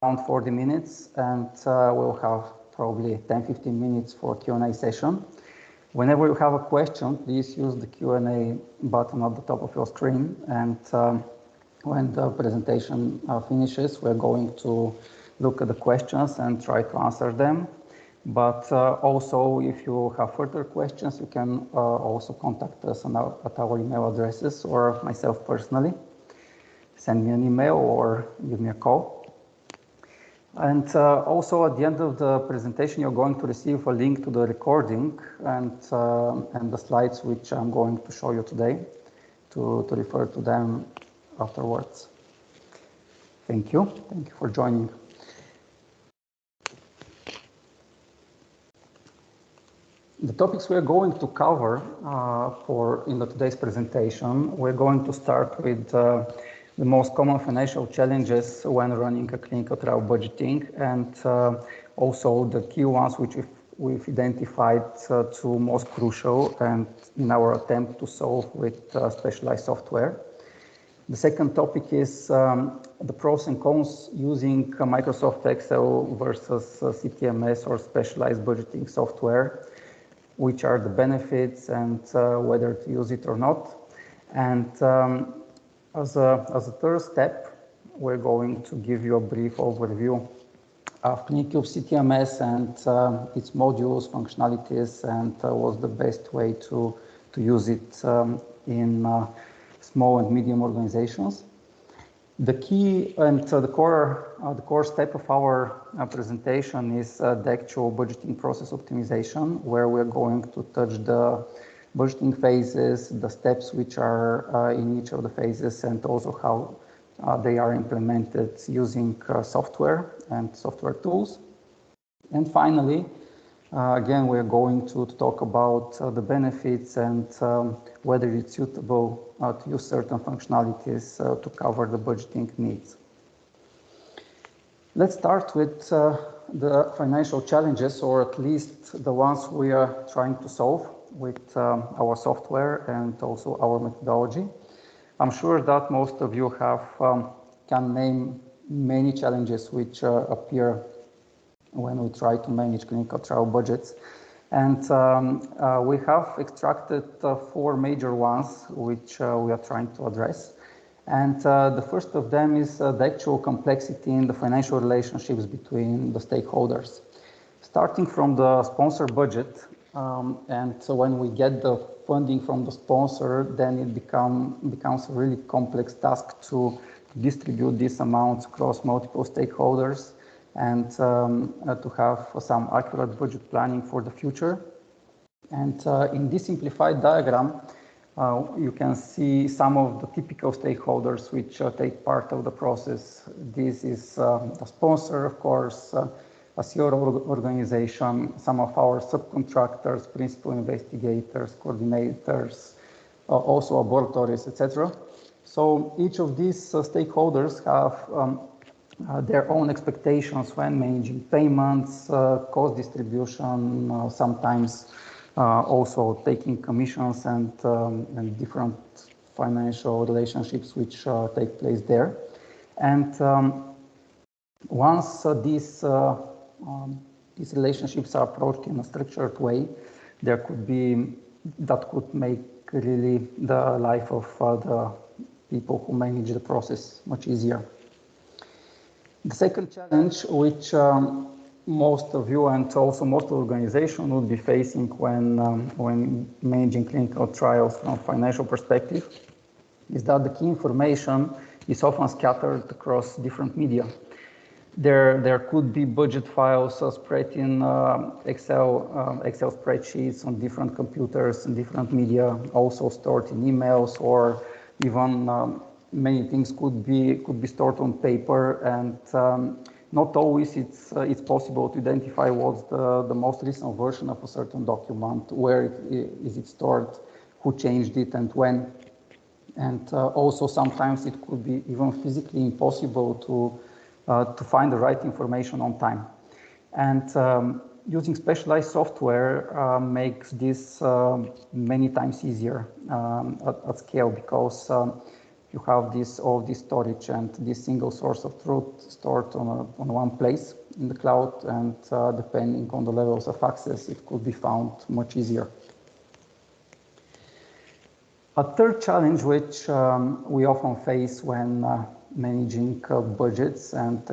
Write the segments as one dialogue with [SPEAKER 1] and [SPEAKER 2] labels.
[SPEAKER 1] around 40 minutes, and we'll have probably 10-15 minutes for Q&A session. Whenever you have a question, please use the Q&A button at the top of your screen, and when the presentation finishes, we're going to look at the questions and try to answer them. But also, if you have further questions, you can also contact us at our email addresses or myself personally. Send me an email or give me a call. And also at the end of the presentation, you're going to receive a link to the recording and the slides which I'm going to show you today to refer to them afterwards. Thank you. Thank you for joining. The topics we're going to cover in today's presentation, we're going to start with the most common financial challenges when running a clinical trial budgeting, and also the key ones which we've identified two most crucial and in our attempt to solve with specialized software. The second topic is the pros and cons using Microsoft Excel versus CTMS or specialized budgeting software, which are the benefits and whether to use it or not. And as a third step, we're going to give you a brief overview of Clinicubes CTMS and its modules, functionalities, and what's the best way to use it in small and medium organizations. The key and the core step of our presentation is the actual budgeting process optimization, where we're going to touch the budgeting phases, the steps which are in each of the phases, and also how they are implemented using software and software tools. And finally, again, we're going to talk about the benefits and whether it's suitable to use certain functionalities to cover the budgeting needs. Let's start with the financial challenges, or at least the ones we are trying to solve with our software and also our methodology. I'm sure that most of you can name many challenges which appear when we try to manage clinical trial budgets. And we have extracted four major ones which we are trying to address. And the first of them is the actual complexity in the financial relationships between the stakeholders. Starting from the sponsor budget, and so when we get the funding from the sponsor, then it becomes a really complex task to distribute these amounts across multiple stakeholders and to have some accurate budget planning for the future. And in this simplified diagram, you can see some of the typical stakeholders which take part of the process. This is the sponsor, of course, a CRO organization, some of our subcontractors, principal investigators, coordinators, also laboratories, etc. So each of these stakeholders have their own expectations when managing payments, cost distribution, sometimes also taking commissions and different financial relationships which take place there. And once these relationships are approached in a structured way, that could make really the life of the people who manage the process much easier. The second challenge, which most of you and also most organizations would be facing when managing clinical trials from a financial perspective, is that the key information is often scattered across different media. There could be budget files spread in Excel spreadsheets on different computers and different media, also stored in emails, or even many things could be stored on paper, and not always it's possible to identify what's the most recent version of a certain document, where is it stored, who changed it, and when. And also sometimes it could be even physically impossible to find the right information on time. And using specialized software makes this many times easier at scale, because you have all this storage and this single source of truth stored on one place in the cloud, and depending on the levels of access, it could be found much easier. A third challenge which we often face when managing budgets and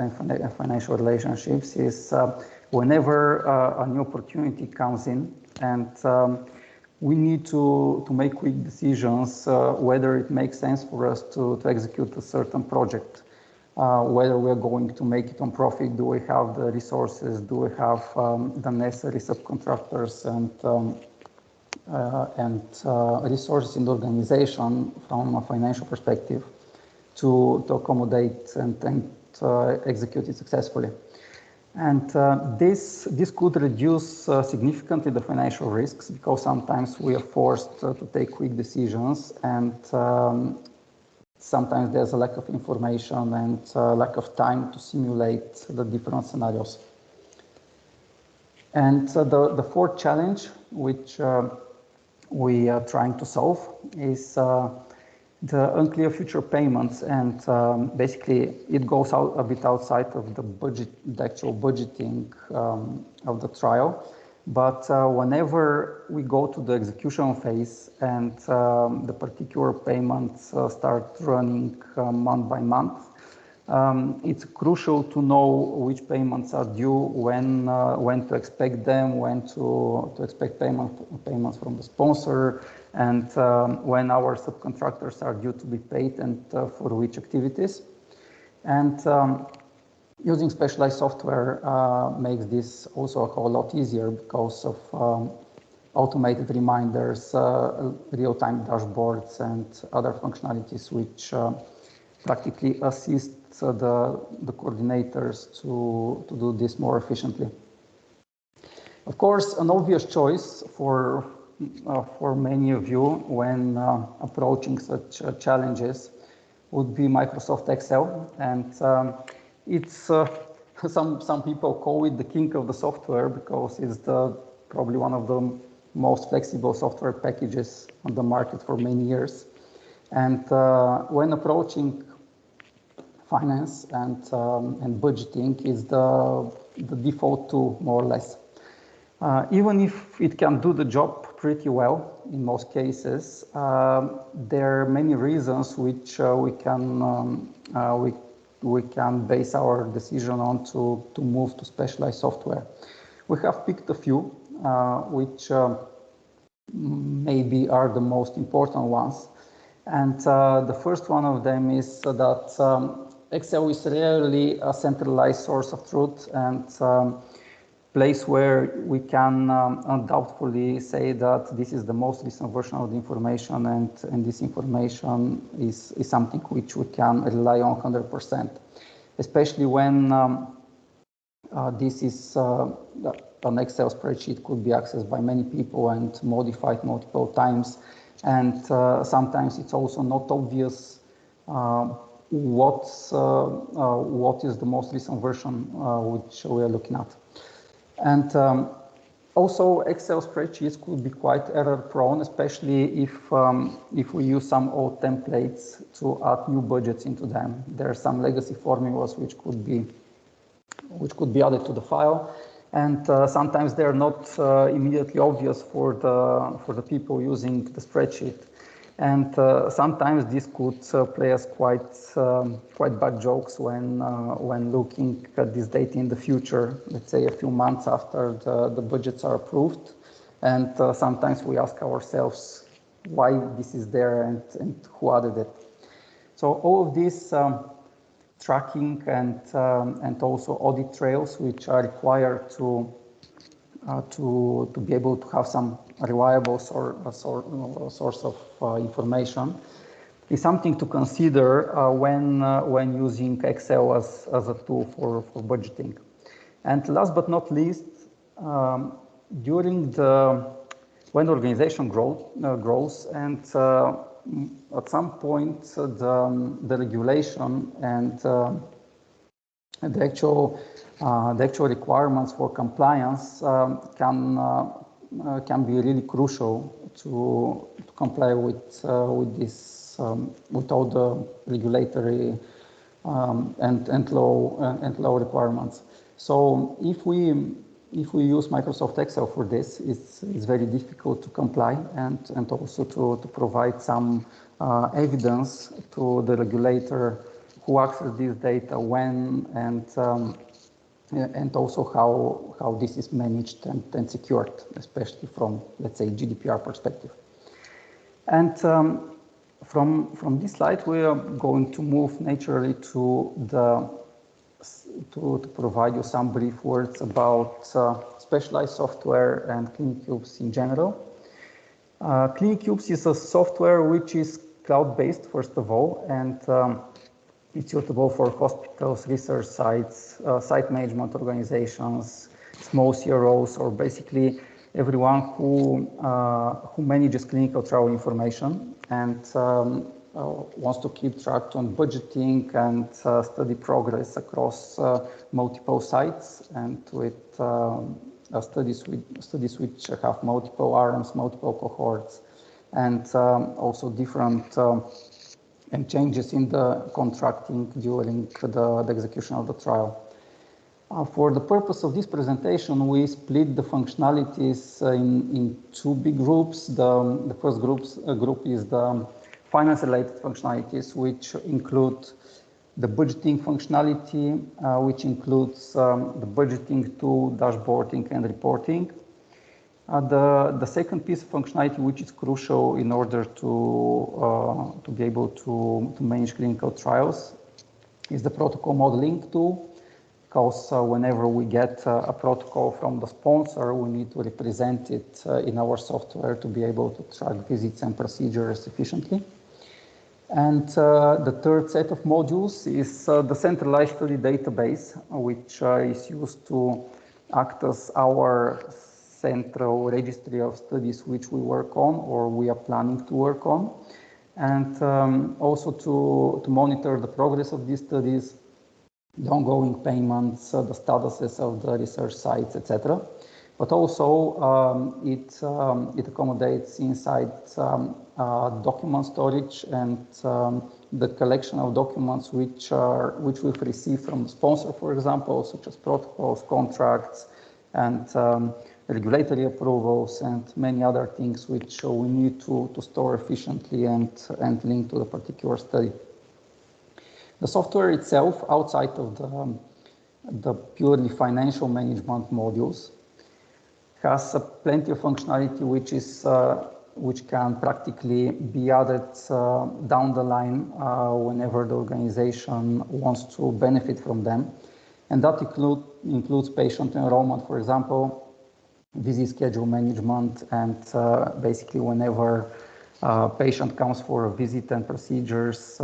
[SPEAKER 1] financial relationships is whenever a new opportunity comes in, and we need to make quick decisions whether it makes sense for us to execute a certain project, whether we're going to make it on profit, do we have the resources, do we have the necessary subcontractors and resources in the organization from a financial perspective to accommodate and execute it successfully. And this could reduce significantly the financial risks, because sometimes we are forced to take quick decisions, and sometimes there's a lack of information and lack of time to simulate the different scenarios. And the fourth challenge, which we are trying to solve, is the unclear future payments, and basically it goes out a bit outside of the actual budgeting of the trial. But whenever we go to the execution phase and the particular payments start running month by month, it's crucial to know which payments are due, when to expect them, when to expect payments from the sponsor, and when our subcontractors are due to be paid, and for which activities. And using specialized software makes this also a whole lot easier, because of automated reminders, real-time dashboards, and other functionalities which practically assist the coordinators to do this more efficiently. Of course, an obvious choice for many of you when approaching such challenges would be Microsoft Excel, and it's some people call it the king of the software, because it's probably one of the most flexible software packages on the market for many years. And when approaching finance and budgeting, is the default tool, more or less. Even if it can do the job pretty well in most cases, there are many reasons which we can base our decision on to move to specialized software. We have picked a few which maybe are the most important ones. And the first one of them is that Excel is rarely a centralized source of truth, and place where we can undoubtedly say that this is the most recent version of the information, and this information is something which we can rely on 100%, especially when this is an Excel spreadsheet could be accessed by many people and modified multiple times, and sometimes it's also not obvious what is the most recent version which we are looking at. And also Excel spreadsheets could be quite error prone, especially if we use some old templates to add new budgets into them. There are some legacy formulas which could be added to the file, and sometimes they are not immediately obvious for the people using the spreadsheet. And sometimes this could play us quite bad jokes when looking at this data in the future, let's say a few months after the budgets are approved. And sometimes we ask ourselves why this is there and who added it. So all of this tracking and also audit trails, which are required to be able to have some reliable source of information, is something to consider when using Excel as a tool for budgeting. And last but not least, when the organization grows, and at some point the regulation and the actual requirements for compliance can be really crucial to comply with this with all the regulatory and law requirements. So if we use Microsoft Excel for this, it's very difficult to comply and also to provide some evidence to the regulator who accesses this data when and also how this is managed and secured, especially from, let's say, GDPR perspective. And from this slide, we are going to move naturally to provide you some brief words about specialized software and Clinicubes in general. Clinicubes is a software which is cloud-based, first of all, and it's suitable for hospitals, research sites, site management organizations, small CROs, or basically everyone who manages clinical trial information and wants to keep track on budgeting and study progress across multiple sites and with studies which have multiple arms, multiple cohorts, and also different and changes in the contracting during the execution of the trial. For the purpose of this presentation, we split the functionalities in two big groups. The first group is the finance-related functionalities, which include the budgeting functionality, which includes the budgeting tool, dashboarding, and reporting. The second piece of functionality, which is crucial in order to be able to manage clinical trials, is the protocol modeling tool. Because whenever we get a protocol from the sponsor, we need to represent it in our software to be able to track visits and procedures efficiently. And the third set of modules is the centralized study database, which is used to act as our central registry of studies which we work on or we are planning to work on, and also to monitor the progress of these studies, the ongoing payments, the statuses of the research sites, etc. But also it accommodates inside document storage and the collection of documents which we've received from the sponsor, for example, such as protocols, contracts, and regulatory approvals, and many other things which we need to store efficiently and link to the particular study. The software itself, outside of the purely financial management modules, has plenty of functionality which can practically be added down the line whenever the organization wants to benefit from them. And that includes patient enrollment, for example, visit schedule management, and basically whenever a patient comes for a visit and procedures,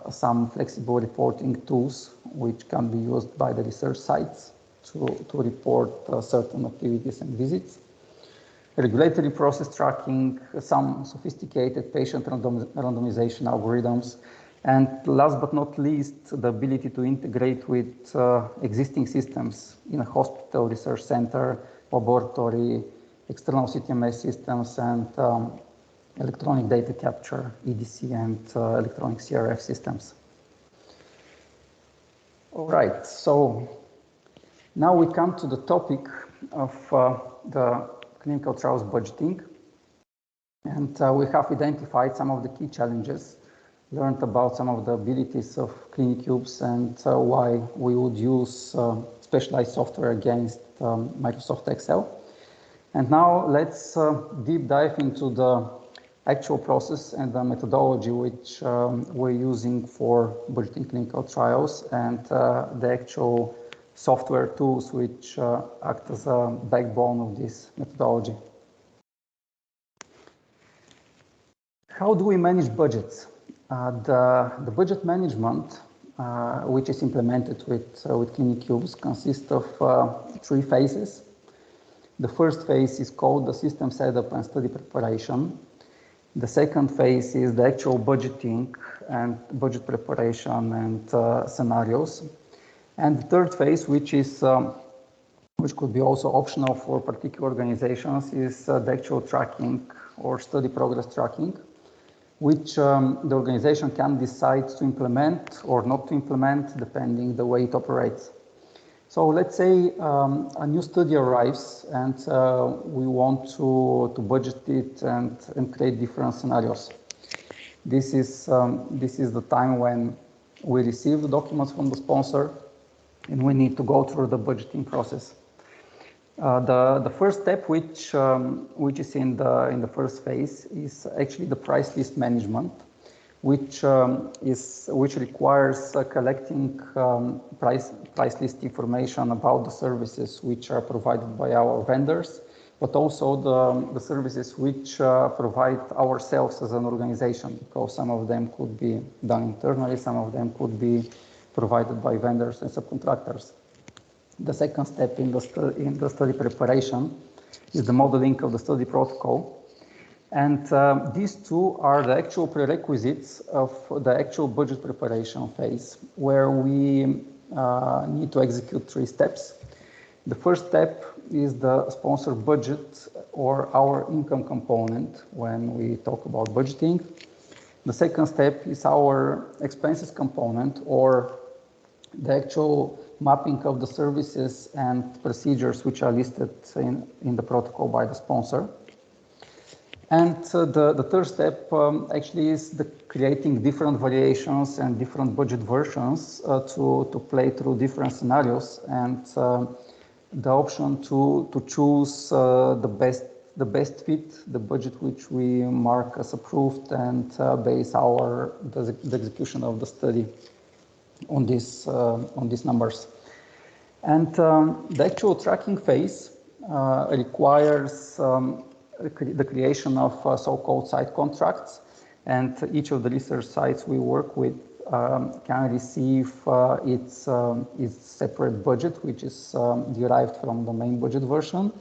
[SPEAKER 1] some flexible reporting tools which can be used by the research sites to report certain activities and visits. Regulatory process tracking, some sophisticated patient randomization algorithms, and last but not least, the ability to integrate with existing systems in a hospital, research center, laboratory, external CTMS systems, and electronic data capture, EDC, and electronic CRF systems. All right, so now we come to the topic of the clinical trials budgeting. And we have identified some of the key challenges, learned about some of the abilities of Clinicubes and why we would use specialized software against Microsoft Excel. And now let's deep dive into the actual process and the methodology which we're using for budgeting clinical trials and the actual software tools which act as a backbone of this methodology. How do we manage budgets? The budget management, which is implemented with Clinicubes, consists of 3 phases. The first phase is called the system setup and study preparation. The second phase is the actual budgeting and budget preparation and scenarios. And the third phase, which could be also optional for particular organizations, is the actual tracking or study progress tracking. which the organization can decide to implement or not to implement, depending the way it operates. So let's say a new study arrives and we want to budget it and create different scenarios. This is the time when we receive the documents from the sponsor and we need to go through the budgeting process. The first step, which is in the first phase, is actually the price list management, which requires collecting price list information about the services which are provided by our vendors, but also the services which provide ourselves as an organization, because some of them could be done internally, some of them could be provided by vendors and subcontractors. The second step in the study preparation is the modeling of the study protocol. And these two are the actual prerequisites of the actual budget preparation phase, where we need to execute 3 steps. The first step is the sponsor budget, or our income component when we talk about budgeting. The second step is our expenses component, or the actual mapping of the services and procedures which are listed in the protocol by the sponsor. And the third step actually is the creating different variations and different budget versions to play through different scenarios, and the option to choose the best fit, the budget which we mark as approved, and base the execution of the study on these numbers. And the actual tracking phase requires the creation of so-called site contracts, and each of the research sites we work with can receive its separate budget, which is derived from the main budget version.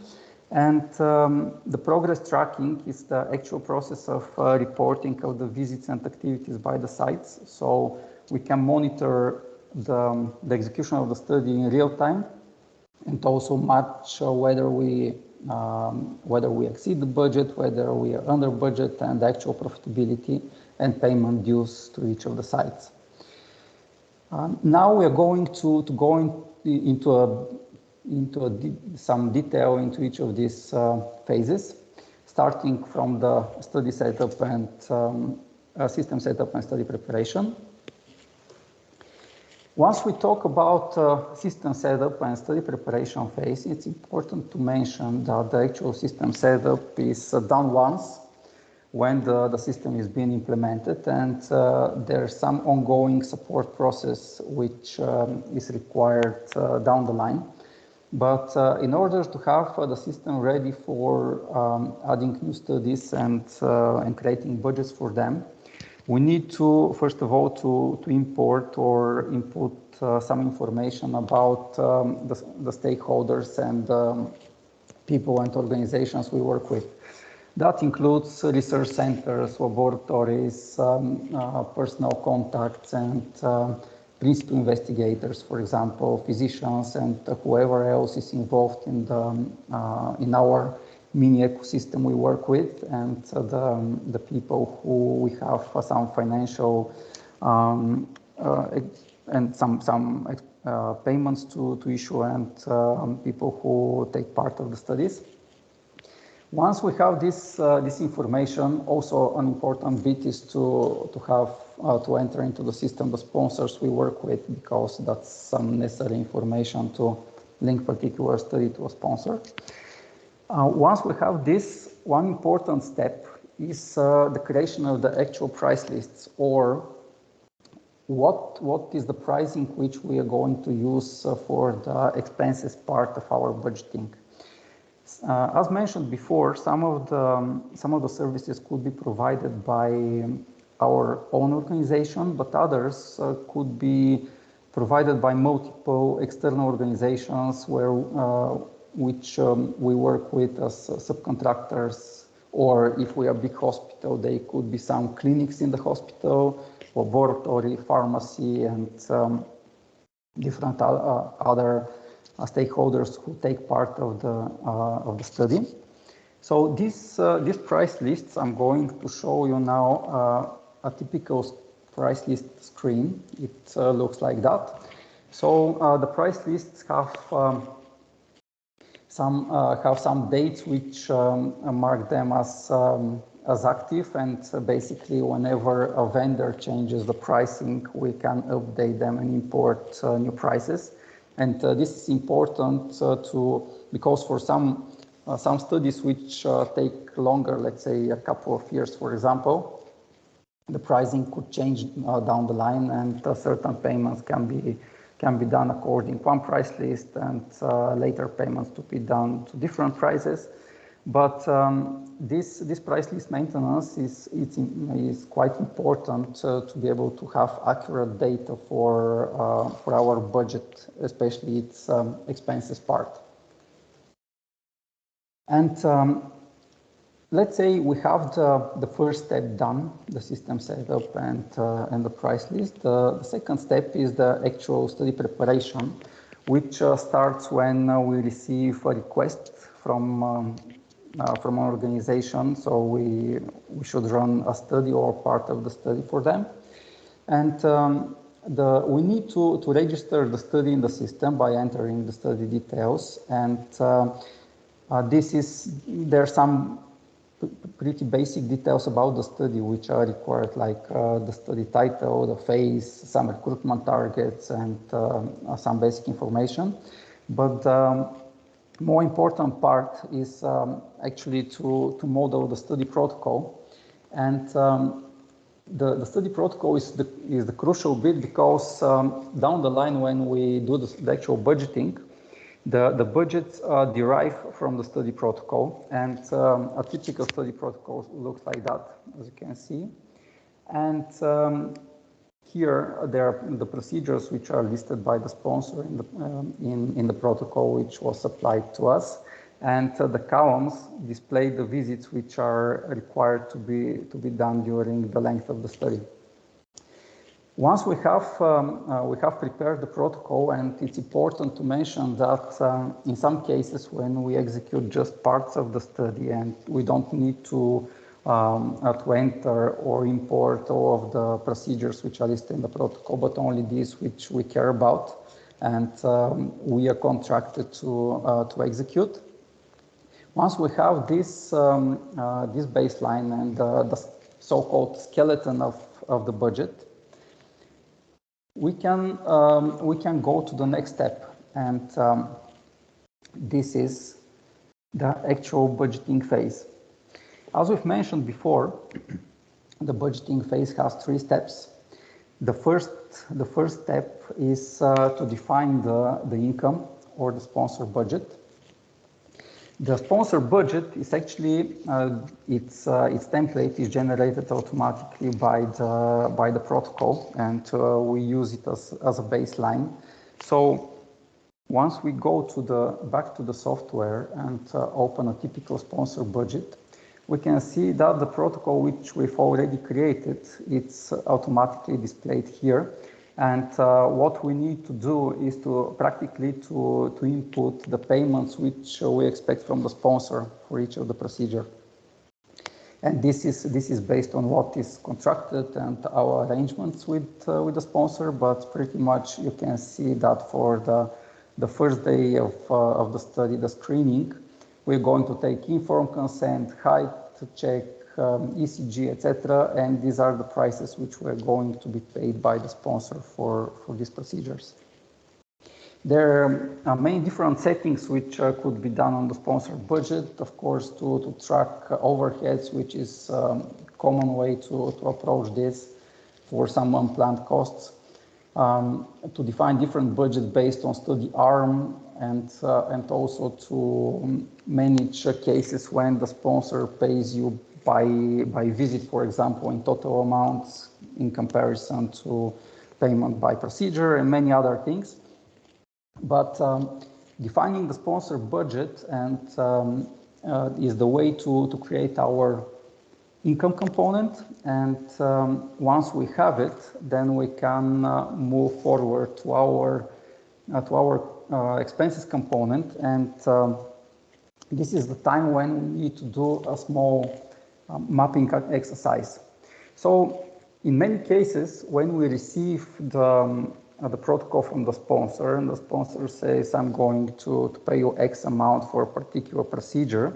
[SPEAKER 1] And the progress tracking is the actual process of reporting of the visits and activities by the sites. So we can monitor the execution of the study in real time, and also match whether we exceed the budget, whether we are under budget, and actual profitability and payment dues to each of the sites. Now we are going to go into some detail into each of these phases, starting from the study setup and system setup and study preparation. Once we talk about system setup and study preparation phase, it's important to mention that the actual system setup is done once when the system is being implemented, and there's some ongoing support process which is required down the line. But in order to have the system ready for adding new studies and creating budgets for them, we need to, first of all, to import or input some information about the stakeholders and people and organizations we work with. That includes research centers, laboratories, personal contacts, and principal investigators, for example, physicians, and whoever else is involved in our mini ecosystem we work with, and the people who we have some financial and some payments to issue, and people who take part of the studies. Once we have this information, also an important bit is to enter into the system the sponsors we work with, because that's some necessary information to link particular study to a sponsor. Once we have this, one important step is the creation of the actual price lists, or what is the pricing which we are going to use for the expenses part of our budgeting. As mentioned before, some of the services could be provided by our own organization, but others could be provided by multiple external organizations which we work with as subcontractors, or if we are a big hospital, they could be some clinics in the hospital, laboratory, pharmacy, and different other stakeholders who take part of the study. So these price lists, I'm going to show you now a typical price list screen. It looks like that. So the price lists have some dates which mark them as active, and basically whenever a vendor changes the pricing, we can update them and import new prices. And this is important because for some studies which take longer, let's say a couple of years, for example, the pricing could change down the line, and certain payments can be done according to one price list, and later payments to be done to different prices. But this price list maintenance is quite important to be able to have accurate data for our budget, especially its expenses part. And let's say we have the first step done, the system setup and the price list. The second step is the actual study preparation, which starts when we receive a request from an organization. So we should run a study or part of the study for them. And we need to register the study in the system by entering the study details. And there are some pretty basic details about the study which are required, like the study title, the phase, some recruitment targets, and some basic information. But more important part is actually to model the study protocol. And the study protocol is the crucial bit, because down the line when we do the actual budgeting, the budgets derive from the study protocol, and a typical study protocol looks like that, as you can see. And here there are the procedures which are listed by the sponsor in the protocol which was supplied to us, and the columns display the visits which are required to be done during the length of the study. Once we have prepared the protocol, and it's important to mention that in some cases when we execute just parts of the study, and we don't need to enter or import all of the procedures which are listed in the protocol, but only these which we care about and we are contracted to execute. Once we have this baseline and the so-called skeleton of the budget, we can go to the next step, and this is the actual budgeting phase. As we've mentioned before, the budgeting phase has 3 steps. The first step is to define the income or the sponsor budget. The sponsor budget is actually its template is generated automatically by the protocol, and we use it as a baseline. So once we go back to the software and open a typical sponsor budget, we can see that the protocol which we've already created, it's automatically displayed here. And what we need to do is to practically to input the payments which we expect from the sponsor for each of the procedure. And this is based on what is contracted and our arrangements with the sponsor. But pretty much you can see that for the first day of the study, the screening, we're going to take informed consent, height check, ECG, etc. And these are the prices which were going to be paid by the sponsor for these procedures. There are many different settings which could be done on the sponsor budget, of course, to track overheads, which is a common way to approach this for some unplanned costs. To define different budgets based on study arm, and also to manage cases when the sponsor pays you by visit, for example, in total amounts in comparison to payment by procedure, and many other things. But defining the sponsor budget and is the way to create our income component. And once we have it, then we can move forward to our expenses component. And this is the time when we need to do a small mapping exercise. So in many cases, when we receive the protocol from the sponsor, and the sponsor says, I'm going to pay you X amount for a particular procedure,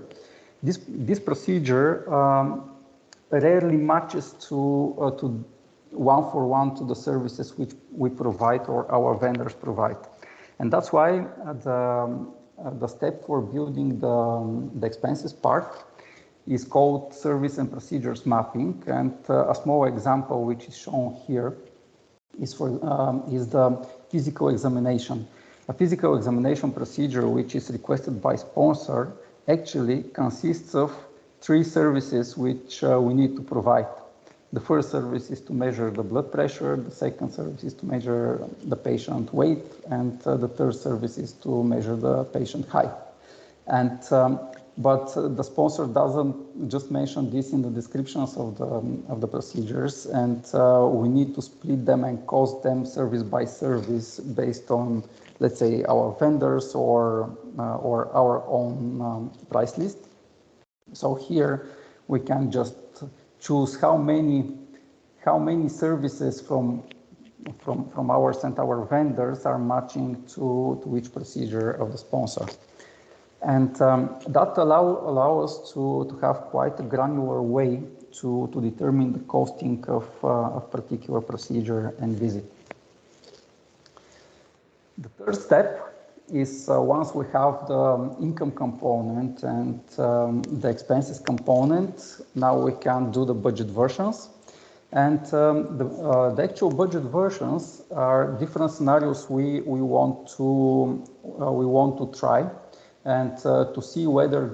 [SPEAKER 1] this procedure rarely matches to one-for-one to the services which we provide or our vendors provide. And that's why the step for building the expenses part is called service and procedures mapping. And a small example which is shown here is the physical examination. A physical examination procedure which is requested by sponsor actually consists of 3 services which we need to provide. The first service is to measure the blood pressure, the second service is to measure the patient weight, and the third service is to measure the patient height. And but the sponsor doesn't just mention this in the descriptions of the procedures, and we need to split them and cost them service by service based on, let's say, our vendors or our own price list. So here we can just choose how many services from ours and our vendors are matching to each procedure of the sponsor. And that allow us to have quite a granular way to determine the costing of a particular procedure and visit. The third step is once we have the income component and the expenses component, now we can do the budget versions. And the actual budget versions are different scenarios we want to try, and to see whether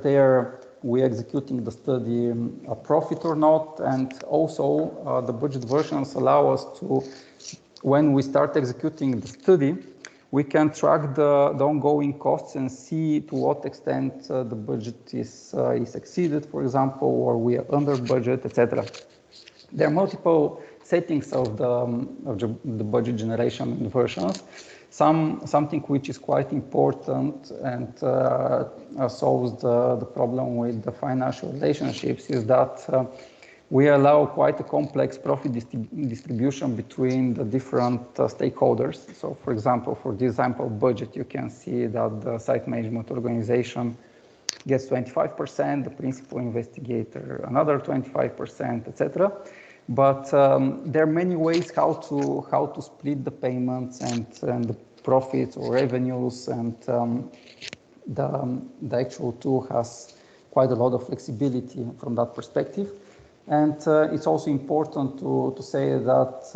[SPEAKER 1] we're executing the study a profit or not. And also the budget versions allow us to, when we start executing the study, we can track the ongoing costs and see to what extent the budget is exceeded, for example, or we are under budget, etc. There are multiple settings of the budget generation versions. Something which is quite important and solves the problem with the financial relationships is that we allow quite a complex profit distribution between the different stakeholders. So, for example, for this example budget, you can see that the site management organization gets 25%, the principal investigator another 25%, etc. But there are many ways how to split the payments and the profits or revenues, and the actual tool has quite a lot of flexibility from that perspective. And it's also important to say that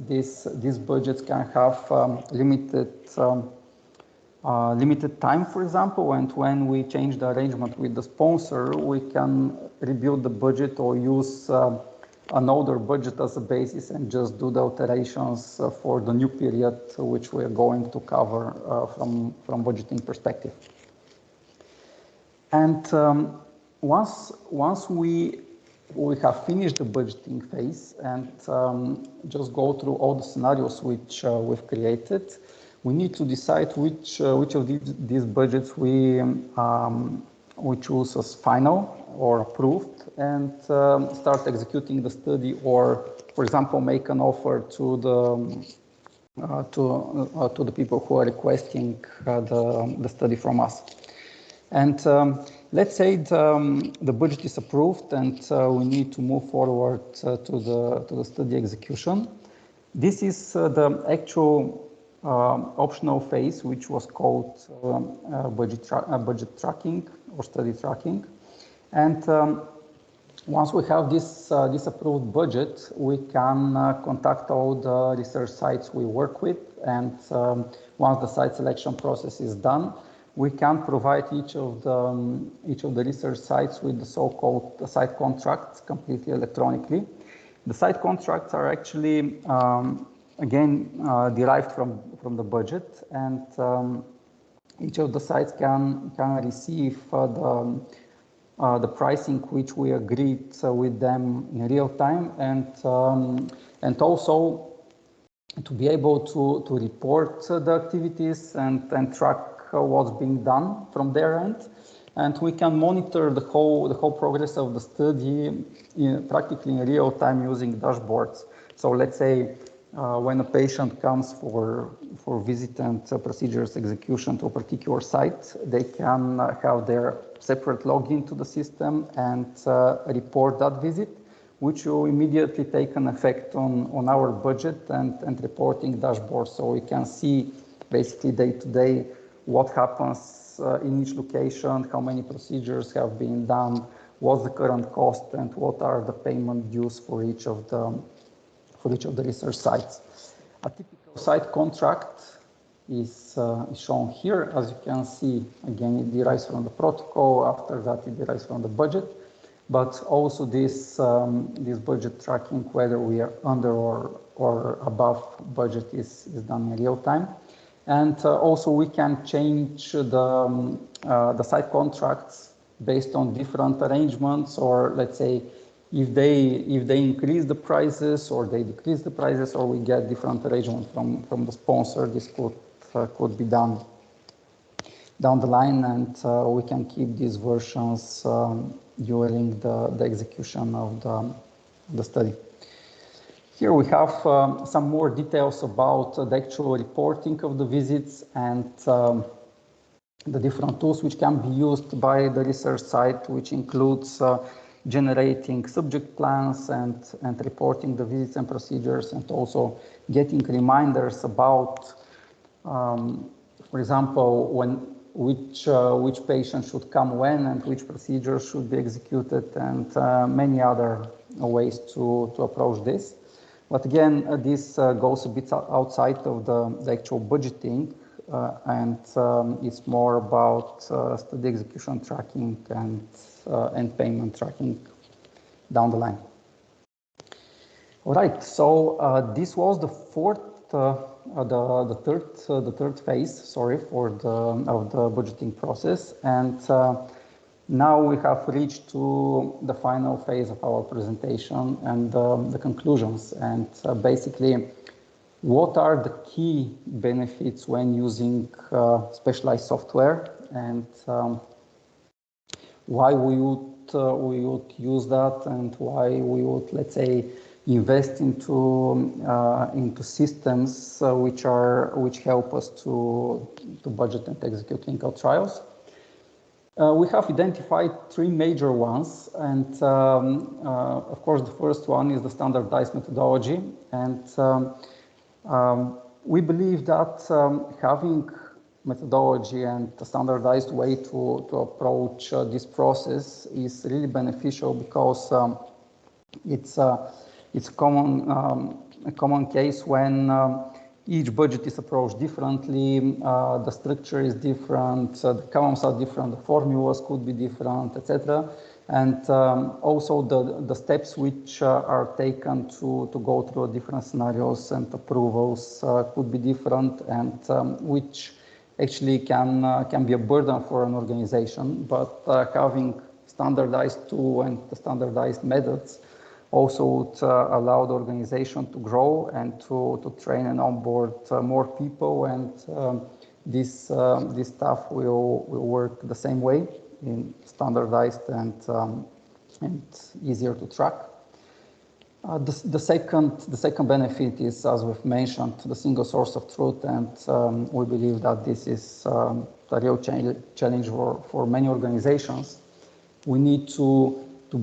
[SPEAKER 1] these budgets can have limited time, for example, and when we change the arrangement with the sponsor, we can rebuild the budget or use an older budget as a basis and just do the alterations for the new period which we are going to cover from budgeting perspective. And once we have finished the budgeting phase and just go through all the scenarios which we've created, we need to decide which of these budgets we choose as final or approved and start executing the study, or, for example, make an offer to the people who are requesting the study from us. And let's say the budget is approved and we need to move forward to the study execution. This is the actual optional phase, which was called budget tracking or study tracking. And once we have this approved budget, we can contact all the research sites we work with. And once the site selection process is done, we can provide each of the research sites with the so-called site contracts completely electronically. The site contracts are actually again derived from the budget, and each of the sites can receive the pricing which we agreed with them in real time, and also to be able to report the activities and track what's being done from their end. And we can monitor the whole progress of the study practically in real time using dashboards. So let's say when a patient comes for visit and procedures execution to a particular site, they can have their separate login to the system and report that visit, which will immediately take an effect on our budget and reporting dashboard. So we can see basically day to day what happens in each location, how many procedures have been done, what's the current cost, and what are the payment dues for each of the research sites. A typical site contract is shown here. As you can see, again, it derives from the protocol. After that, it derives from the budget, but also this budget tracking, whether we are under or above budget, is done in real time. And also we can change the site contracts based on different arrangements, or let's say if they increase the prices or they decrease the prices, or we get different arrangement from the sponsor. This could be done down the line, and we can keep these versions during the execution of the study. Here we have some more details about the actual reporting of the visits and the different tools which can be used by the research site, which includes generating subject plans and reporting the visits and procedures, and also getting reminders about, for example, which patient should come when and which procedures should be executed, and many other ways to approach this. But again, this goes a bit outside of the actual budgeting, and it's more about study execution tracking and payment tracking down the line. All right, so this was the third phase, sorry, of the budgeting process, and now we have reached to the final phase of our presentation and the conclusions, and basically what are the key benefits when using specialized software, and why we would use that, and why we would, let's say, invest into systems which help us to budget and execute clinical trials. We have identified three major ones, and of course the first one is the standardized methodology, and we believe that having methodology and a standardized way to approach this process is really beneficial, because it's a common case when each budget is approached differently, the structure is different, the columns are different, the formulas could be different, etc. And also the steps which are taken to go through different scenarios and approvals could be different, and which actually can be a burden for an organization. But having standardized tool and the standardized methods also would allow the organization to grow and to train and onboard more people, and this stuff will work the same way, in standardized and easier to track. The second benefit is, as we've mentioned, the single source of truth, and we believe that this is a real challenge for many organizations. We need to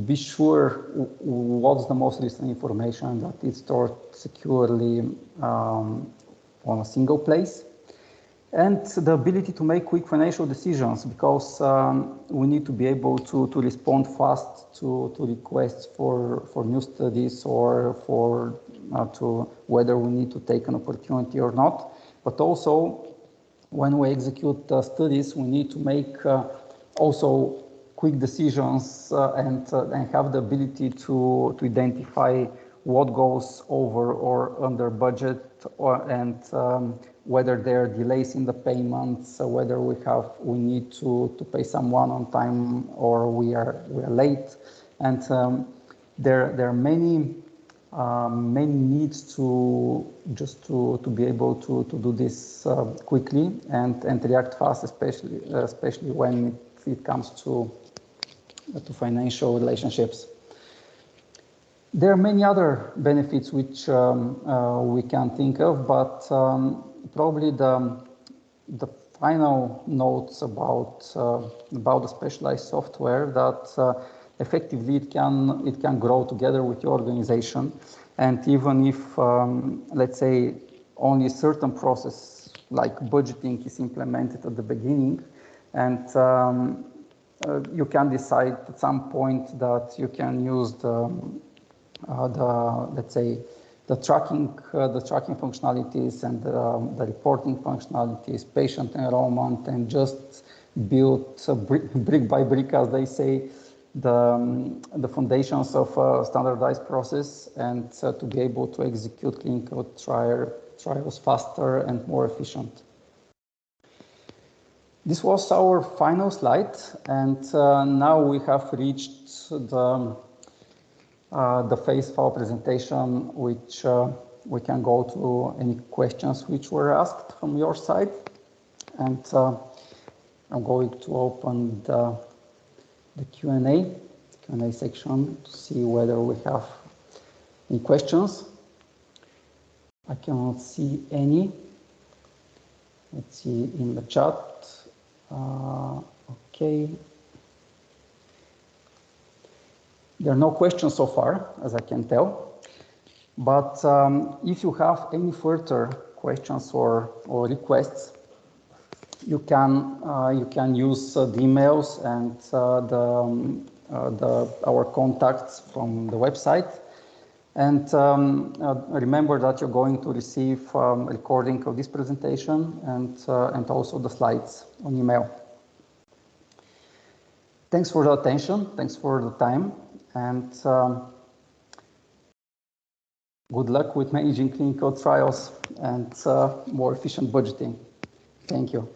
[SPEAKER 1] be sure what's the most recent information that is stored securely on a single place, and the ability to make quick financial decisions, because we need to be able to respond fast to requests for new studies, or for to whether we need to take an opportunity or not. But also, when we execute studies, we need to make also quick decisions and have the ability to identify what goes over or under budget, and whether there are delays in the payments, whether we need to pay someone on time or we are late, and there are many needs to be able to do this quickly and react fast, especially when it comes to financial relationships. There are many other benefits which we can think of, but probably the final notes about the specialized software that effectively it can grow together with your organization, and even if let's say only a certain process like budgeting is implemented at the beginning, and you can decide at some point that you can use let's say the tracking functionalities and the reporting functionalities, patient enrollment, and just build brick by brick, as they say, the foundations of a standardized process, and to be able to execute clinical trials faster and more efficient. This was our final slide, and now we have reached the phase of our presentation, which we can go to any questions which were asked from your side. And I'm going to open the Q&A section to see whether we have any questions. I cannot see any. Let's see in the chat. Okay. There are no questions so far, as I can tell. But if you have any further questions or requests, you can use the emails and our contacts from the website. And remember that you're going to receive a recording of this presentation and also the slides on email. Thanks for the attention. Thanks for the time. And good luck with managing clinical trials and more efficient budgeting. Thank you.